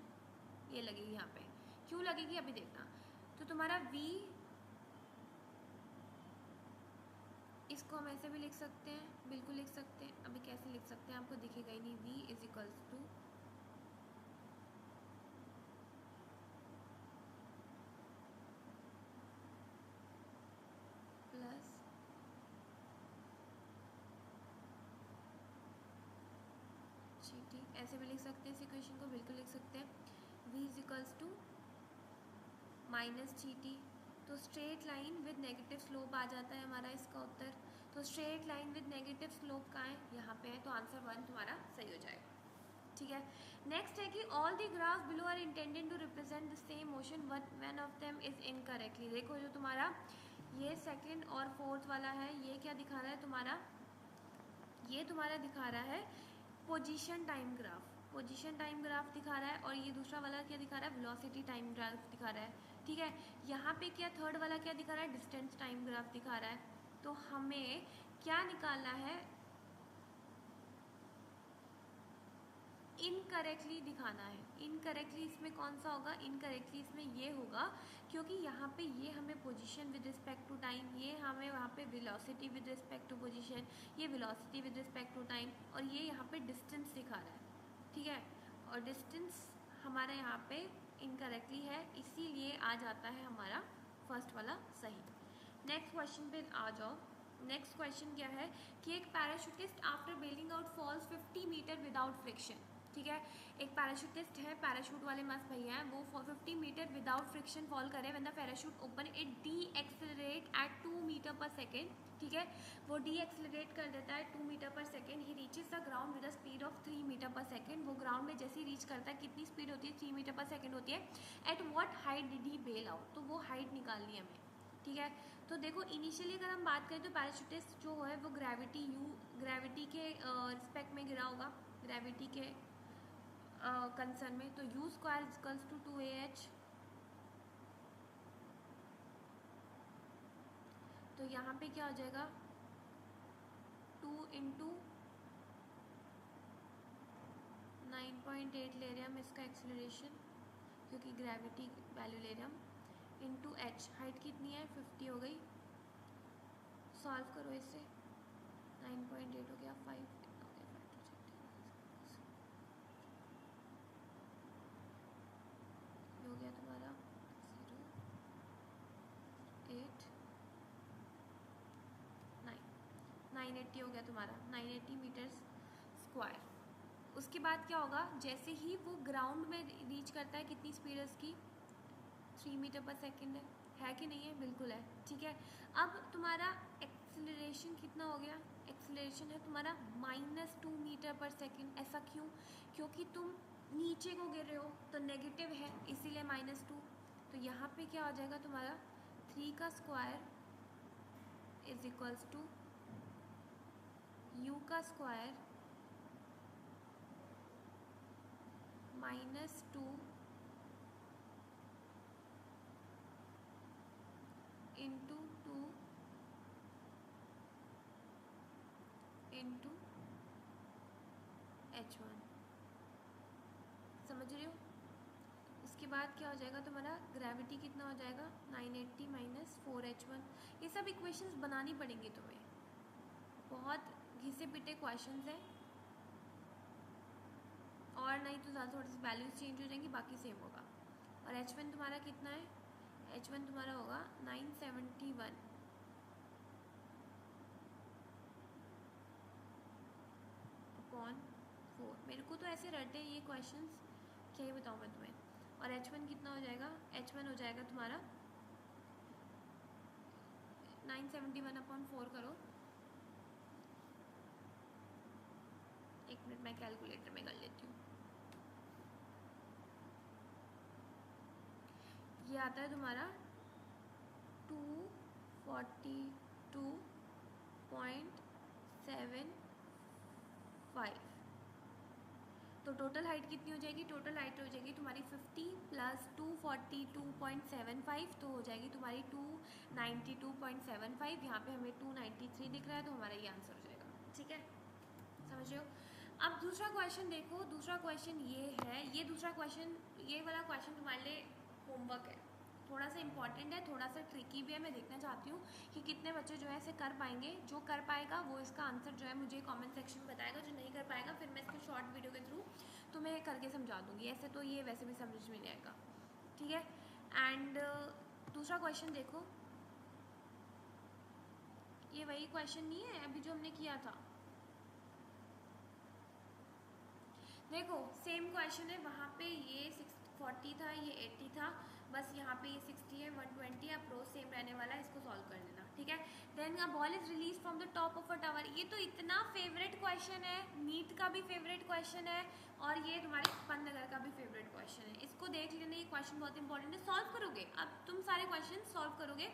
ये लगेगी यहाँ पे। क्यों लगेगी अभी देखना। तो तुम्हारा v, इसको हम ऐसे भी लिख सकते हैं, बिल्कुल लिख सकते हैं। अभी कैसे लिख सकते हैं आपको दिखेगा ही नहीं। v equals two plus gt, ऐसे भी लिख सकते हैं इस इक्वेशन को, बिल्कुल लिख सकते हैं। v equals to minus gt, तो straight line with negative slope आ जाता है हमारा इसका उत्तर। तो straight line with negative slope कहाँ है? यहाँ पे है, तो आंसर 1 तुम्हारा सही हो जाएगा। ठीक है, नेक्स्ट है कि all the graph below are intended to represent the same motion but one of them is incorrectly. देखो जो तुम्हारा ये सेकंड और फोर्थ वाला है, ये क्या दिखा रहा है तुम्हारा? ये तुम्हारा दिखा रहा है position time graph, position time graph दिखा रहा है, और ये दूसरा वाला क्या दिखा रहा है? वेलोसिटी टाइम ग्राफ दिखा रहा है। ठीक है, यहाँ पे क्या थर्ड वाला क्या दिखा रहा है? डिस्टेंस टाइम ग्राफ दिखा रहा है। तो हमें क्या निकालना है? इनकरेक्टली दिखाना है। इनकरेक्टली इसमें कौन सा होगा? इनकरेक्टली इसमें ये होगा, क्योंकि यहाँ पे ये हमें position with respect to time, ये हमें वहाँ पे velocity with respect to position, ये velocity with respect to time, और ये यहाँ पे डिस्टेंस दिखा रहा है। ठीक है, और डिस्टेंस हमारा यहाँ पे इनकरेक्टली है, इसीलिए आ जाता है हमारा फर्स्ट वाला सही। नेक्स्ट क्वेश्चन पे आ जाओ। नेक्स्ट क्वेश्चन क्या है कि एक parachutist after bailing out falls 50 metre without friction. ठीक है, एक पैराशूटिस्ट है, पैराशूट वाले मस्त भैया हैं, वो 50 मीटर विदाउट फ्रिक्शन फॉल करे। When the parachute open it decelerate at 2 metre per second. ठीक है, वो डी एक्सेलरेट कर देता है 2 metre per second. He reaches the ground with the speed of 3 metre per second. वो ground में जैसे ही रीच करता है, कितनी स्पीड होती है? 3 मीटर पर सेकेंड होती है। At what height did he bail out? तो वो हाइट निकालनी है हमें। ठीक है, तो देखो इनिशियली अगर हम बात करें तो पैराशूटिस्ट जो है वो ग्रेविटी के रिस्पेक्ट में गिरा होगा, ग्रेविटी के कंसर्न में। तो u square equals to 2ah, तो यहाँ पे क्या हो जाएगा? 2 इंटू 9.8 ले रहे हैं हम इसका एक्सेलरेशन, क्योंकि ग्रेविटी वैल्यू ले रहे हैं हम, इंटू h। हाइट कितनी है? 50 हो गई। सॉल्व करो इसे, 9.8 हो गया, 5 हो गया तुम्हारा 980 हो गया तुम्हारा, 980 मीटर स्क्वायर। उसके बाद क्या होगा? जैसे ही वो ग्राउंड में रीच करता है, कितनी स्पीड है उसकी? 3 मीटर पर सेकेंड है कि नहीं है? बिल्कुल है। ठीक है, अब तुम्हारा एक्सेलरेशन कितना हो गया? एक्सेलरेशन है तुम्हारा -2 मीटर पर सेकेंड। ऐसा क्यों? क्योंकि तुम नीचे को गिर रहे हो, तो नेगेटिव है, इसीलिए -2। तो यहाँ पे क्या हो जाएगा तुम्हारा? 3 का square is equals to u का स्क्वायर -2 इंटू 2 इंटू h1। समझ रहे हो? उसके बाद क्या हो जाएगा तुम्हारा? ग्रेविटी कितना हो जाएगा? 980 माइनस 4h1। ये सब इक्वेशंस बनानी पड़ेंगी तुम्हें, बहुत घिसे पिटे क्वेश्चंस हैं, और नहीं तो ज़्यादा थोड़ी सी वैल्यूज चेंज हो जाएंगी, बाकी सेम होगा। और h1 तुम्हारा कितना है? h1 तुम्हारा होगा 971 अपॉन 4। मेरे को तो ऐसे रटे ये क्वेश्चंस, क्या ही बताऊँ मैं तुम्हें। और h1 कितना हो जाएगा, h1 हो जाएगा तुम्हारा 971/4 करो, एक मिनट मैं कैलकुलेटर में कर लेती हूँ। ये आता है तुम्हारा 242.75। तो टोटल हाइट कितनी हो जाएगी, टोटल हाइट हो जाएगी तुम्हारी 50 + 242.75, तो हो जाएगी तुम्हारी 292.75। यहाँ पे हमें 293 दिख रहा है, तो हमारा ये आंसर हो जाएगा। ठीक है, समझ रहे हो। अब दूसरा क्वेश्चन देखो, दूसरा क्वेश्चन ये है, ये दूसरा क्वेश्चन, ये वाला क्वेश्चन तुम्हारे लिए होमवर्क है, थोड़ा सा इंपॉर्टेंट है, थोड़ा सा ट्रिकी भी है। मैं देखना चाहती हूँ कि कितने बच्चे जो है इसे कर पाएंगे। जो कर पाएगा वो इसका आंसर जो है मुझे कमेंट सेक्शन में बताएगा, जो नहीं कर पाएगा फिर मैं इसको शॉर्ट वीडियो के थ्रू तुम्हें करके समझा दूँगी। ऐसे तो ये वैसे भी समझ में नहीं आएगा, ठीक है। एंड दूसरा क्वेश्चन देखो, ये वही क्वेश्चन नहीं है अभी जो हमने किया था, देखो सेम क्वेश्चन है, वहाँ पे ये 640 था, ये 80 था, बस यहाँ पे ये 60 है, 120 अप्रोच सेम रहने वाला है, इसको सॉल्व कर लेना, ठीक है। Then a ball is release from the top of a tower, ये तो इतना फेवरेट क्वेश्चन है, नीट का भी फेवरेट क्वेश्चन है और ये तुम्हारे पन्नगर का भी फेवरेट क्वेश्चन है। इसको देख लेना, ये क्वेश्चन बहुत इंपॉर्टेंट है, सॉल्व करोगे अब तुम सारे क्वेश्चन सॉल्व करोगे।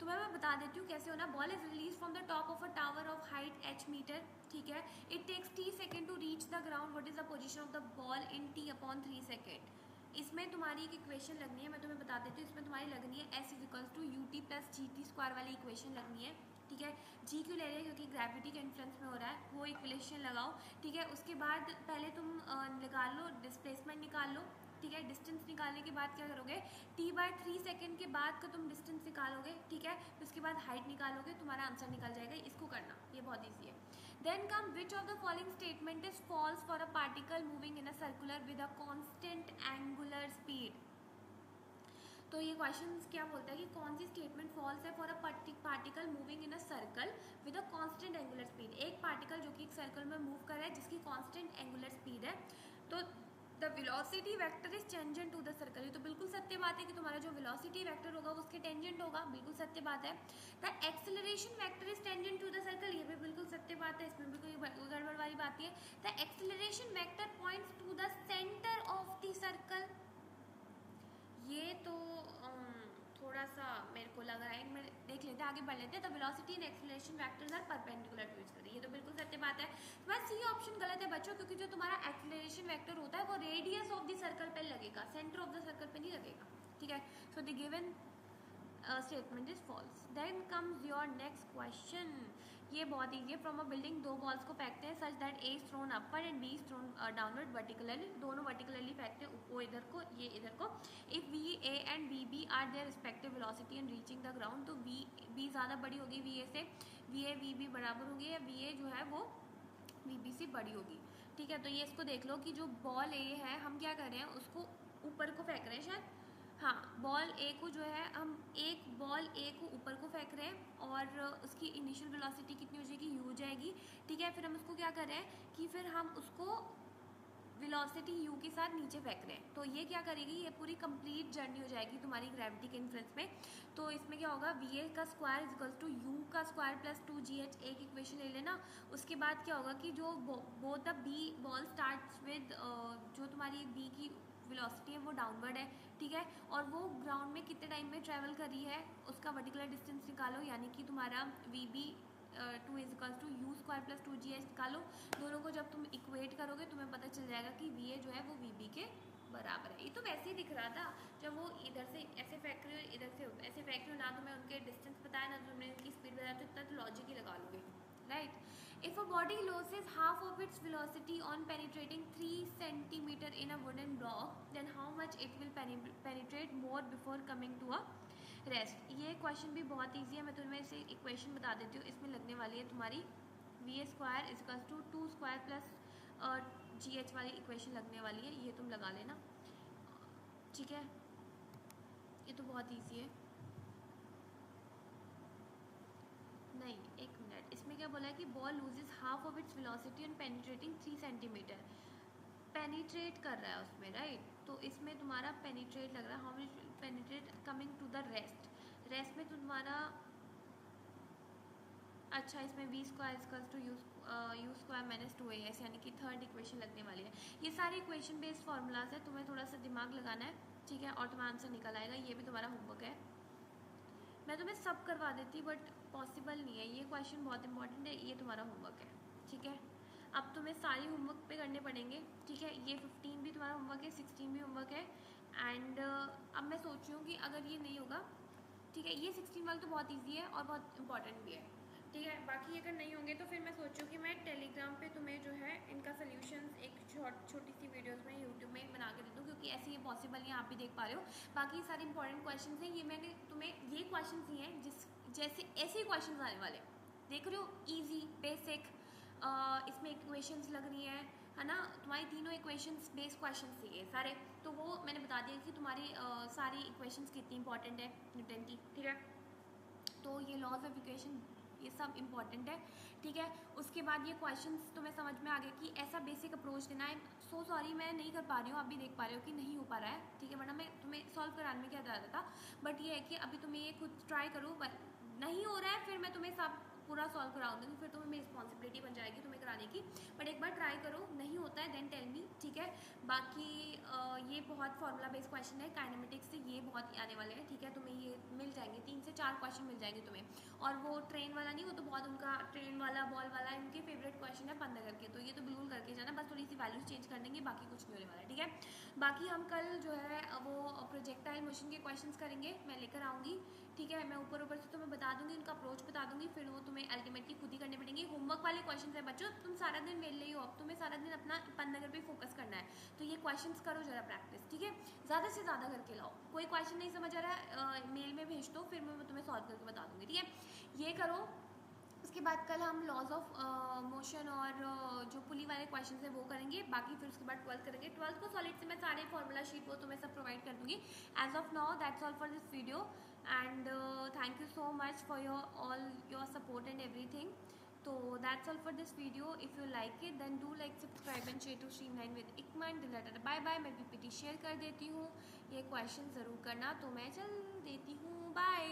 तुम्हें मैं बता देती हूँ कैसे होना। Ball is release from the top of a tower of height h metre, ठीक है। It takes t second to reach the ground, what is the position of the ball in t/3 second. इसमें तुम्हारी एक equation लगनी है, मैं तुम्हें बता देती हूँ। इसमें तुम्हारी लगनी है s = ut + gt² वाली इक्वेशन लगनी है, ठीक है। जी क्यों ले रहे हैं, क्योंकि ग्रेविटी के इन्फ्लुएंस में हो रहा है, वो इक्वेशन लगाओ, ठीक है। उसके बाद पहले तुम निकाल लो, डिस्प्लेसमेंट निकाल लो, ठीक है। डिस्टेंस निकालने के बाद क्या करोगे, t/3 सेकेंड के बाद का तुम डिस्टेंस निकालोगे, ठीक है। उसके बाद हाइट निकालोगे, तुम्हारा आंसर निकल जाएगा। इसको करना, ये बहुत ईजी है। Then come which of the following statement is false for a particle moving in a circular with a constant angular speed. तो ये क्वेश्चन क्या बोलता है कि कौन सी स्टेटमेंट फॉल्स है for a particle moving in a circle with a constant angular speed. एक पार्टिकल जो कि एक सर्कल में मूव कर रहा है जिसकी कांस्टेंट एंगुलर स्पीड है, तो the velocity vector is tangent to the circle. ये तो बिल्कुल सत्य बात है कि तुम्हारा जो वेलोसिटी वेक्टर होगा वो उसके टेंजेंट होगा, बिल्कुल सत्य बात है। The acceleration vector is tangent to the circle, ये भी बिल्कुल सत्य बात है, इसमें भी कोई गड़बड़ वाली बात नहीं है। The acceleration vector points to the centre of the circle, ये तो थोड़ा सा मेरे को लग रहा है, मैं देख लेते हैं, आगे बढ़ लेते हैं। The velocity and acceleration vectors are perpendicular to each other, ये तो बिल्कुल सत्य बात है। बस सी ऑप्शन गलत है बच्चों, क्योंकि जो तुम्हारा एक्सेलरेशन वेक्टर होता है वो रेडियस ऑफ द सर्कल पे लगेगा, सेंटर ऑफ द सर्कल पे नहीं लगेगा, ठीक है। So the given statement is false. Then comes your next question, ये बहुत ईजी है। फ्रॉम अ बिल्डिंग दो बॉल्स को फेंकते हैं such that A is thrown upward and B is thrown downward verticularly, दोनों वर्टिकुलरली फेंकते हैं, वो इधर को ये इधर को। If V A and V B are their respective velocity and reaching the ground, तो वी बी ज़्यादा बड़ी होगी वी ए से, वी ए वी बी बराबर होगी, या वी ए जो है वो वी बी से बड़ी होगी, ठीक है। तो ये इसको देख लो कि जो बॉल ए है हम क्या कर रहे हैं, उसको ऊपर को फेंक रहे हैं शायद, हाँ। बॉल ए को जो है हम एक बॉल ए को ऊपर को फेंक रहे हैं और उसकी इनिशियल वेलोसिटी कितनी हो जाएगी, यू हो जाएगी, ठीक है। फिर हम उसको क्या कर रहे हैं कि फिर हम उसको वेलोसिटी यू के साथ नीचे फेंक रहे हैं, तो ये क्या करेगी, ये पूरी कंप्लीट जर्नी हो जाएगी तुम्हारी ग्रेविटी के इन्फ्लुएंस में। तो इसमें क्या होगा, वी ए का स्क्वायर इक्वल टू यू का स्क्वायर प्लस 2gh, एक इक्वेशन ले लेना। उसके बाद क्या होगा कि जो both the B ball starts with, जो तुम्हारी बी की वेलोसिटी है वो डाउनवर्ड है, ठीक है। और वो ग्राउंड में कितने टाइम में ट्रैवल कर रही है उसका वर्टिकुलर डिस्टेंस निकालो, यानी कि तुम्हारा V B 2 is equal to U square plus 2gh निकालो। दोनों को जब तुम इक्वेट करोगे तुम्हें पता चल जाएगा कि वी ए जो है वो वी बी के बराबर है। ये तो वैसे ही दिख रहा था, जब वो इधर से ऐसे फेंक रही हो इधर से ऐसे फेंक रही हो, ना तुम्हें उनके डिस्टेंस बताया ना तुमने उनकी स्पीड बताया, तो इतना तो लॉजिक ही लगा लोगे, right. If a body loses half of its velocity on penetrating 3 centimeter in a wooden block, then how much it will penetrate more before coming to a rest। ये क्वेश्चन भी बहुत easy है, मैं तुम्हें इसे equation बता देती हूँ। इसमें लगने वाली है तुम्हारी V A square equals to 2 square plus G H वाली इक्वेशन लगने वाली है, ये तुम लगा लेना, ठीक है। ये तो बहुत ईजी है। नहीं, एक मिनट, इसमें क्या बोला है कि ball loses half of its velocity on penetrating 3 centimetre, penetrate कर रहा है उसमें, राइट। तो इसमें तुम्हारा पेनिट्रेट लग रहा है, how much penetrate coming to the rest में तुम्हारा अच्छा, इसमें V square equals to U square minus 2as, यानी कि थर्ड इक्वेशन लगने वाली है। ये सारे इक्वेशन बेस्ड फार्मूलाज है, तुम्हें थोड़ा सा दिमाग लगाना है, ठीक है, और तुम्हारा आंसर निकल आएगा। ये भी तुम्हारा होमवर्क है, मैं तुम्हें सब करवा देती बट पॉसिबल नहीं है, ये क्वेश्चन बहुत इंपॉर्टेंट है, ये तुम्हारा होमवर्क है, ठीक है। अब तुम्हें सारी होमवर्क पे करने पड़ेंगे, ठीक है। ये 15 भी तुम्हारा होमवर्क है, 16 भी होमवर्क है। एंड अब मैं सोच रही हूँ कि अगर ये नहीं होगा, ठीक है, ये 16 वाला तो बहुत ईजी है और बहुत इंपॉर्टेंट भी है, ठीक है। बाकी अगर नहीं होंगे तो फिर मैं सोचूँ कि मैं टेलीग्राम पे तुम्हें जो है इनका सोल्यूशन एक छोटी सी वीडियोस में यूट्यूब में बना के दे दूँ, क्योंकि ऐसे ये पॉसिबल नहीं, आप भी देख पा रहे हो। बाकी सारे इंपॉर्टेंट क्वेश्चन हैं, ये मैंने तुम्हें ये क्वेश्चन ही हैं जिस जैसे ऐसे ही क्वेश्चन आने वाले, देख रहे हो, ईजी बेसिक। इसमें इक्वेशंस लग रही है ना, तुम्हारी तीनों इक्वेशंस बेस्ड क्वेश्चन थी ये सारे, तो वो मैंने बता दिया कि तुम्हारी सारी इक्वेशंस कितनी इंपॉर्टेंट है न्यूटन की, ठीक है। तो ये लॉज ऑफ इक्वेशन ये सब इंपॉर्टेंट है, ठीक है। उसके बाद ये क्वेश्चंस तुम्हें समझ में आ गया कि ऐसा बेसिक अप्रोच देना है। सो सॉरी मैं नहीं कर पा रही हूँ, आप भी देख पा रहे हो कि नहीं हो पा रहा है, ठीक है, वरना मैं तुम्हें सॉल्व कराने में क्या ज़्यादा था। बट ये है कि अभी तुम्हें ये खुद ट्राई करो, नहीं हो रहा है फिर मैं तुम्हें सब पूरा सॉल्व कराऊंगी, फिर तुम्हें मेरी रिस्पॉन्सिबिलिटी बन जाएगी तुम्हें कराने की। बट एक बार ट्राई करो, नहीं होता है देन टेल मी, ठीक है। बाकी ये बहुत फॉर्मूला बेस्ड क्वेश्चन है, काइनेमेटिक्स से ये बहुत आने वाले हैं, ठीक है। तुम्हें ये मिल जाएंगे, 3 से 4 क्वेश्चन मिल जाएंगे तुम्हें। और वो ट्रेन वाला नहीं, वो तो बहुत उनका ट्रेन वाला बॉल वाला इनके फेवरेट क्वेश्चन है बंद करके, तो ये तो बिल्कुल करके जाना, बस थोड़ी सी वैल्यूज चेंज कर देंगे, बाकी कुछ नहीं होने वाला है, ठीक है। बाकी हम कल जो है वो प्रोजेक्टाइल मोशन के क्वेश्चंस करेंगे, मैं लेकर आऊँगी, ठीक है। मैं ऊपर से तुम्हें बता दूंगी, उनका अप्रोच बता दूंगी, फिर वो तुम्हें अल्टीमेटली खुद ही करने पड़ेंगे। होमवर्क वाले क्वेश्चन है बच्चों, तुम सारा दिन मेल ही हो, अब तुम्हें सारा दिन अपना पन्नगर पे फोकस करना है, तो ये क्वेश्चंस करो जरा प्रैक्टिस, ठीक है। ज़्यादा से ज़्यादा करके लाओ, कोई क्वेश्चन नहीं समझ आ रहा है मेल में भेज दो, फिर मैं तुम्हें सॉल्व करके बता दूंगी, ठीक है। ये करो। उसके बाद कल हम लॉज ऑफ मोशन और जो पुली वाले क्वेश्चन है वो करेंगे, बाकी फिर उसके बाद 12th करेंगे। 12th को सॉलिड से मैं सारे फॉर्मूला शीट वो तुम्हें सब प्रोवाइड कर दूंगी। As of now that's all for this video, and thank you so much for your support and everything. तो that's all for this video, if you like it then do like subscribe and share to streamline with इकमन। Deleted bye bye, मैं PPT share कर देती हूँ, ये question ज़रूर करना, तो मैं चल देती हूँ, बाय।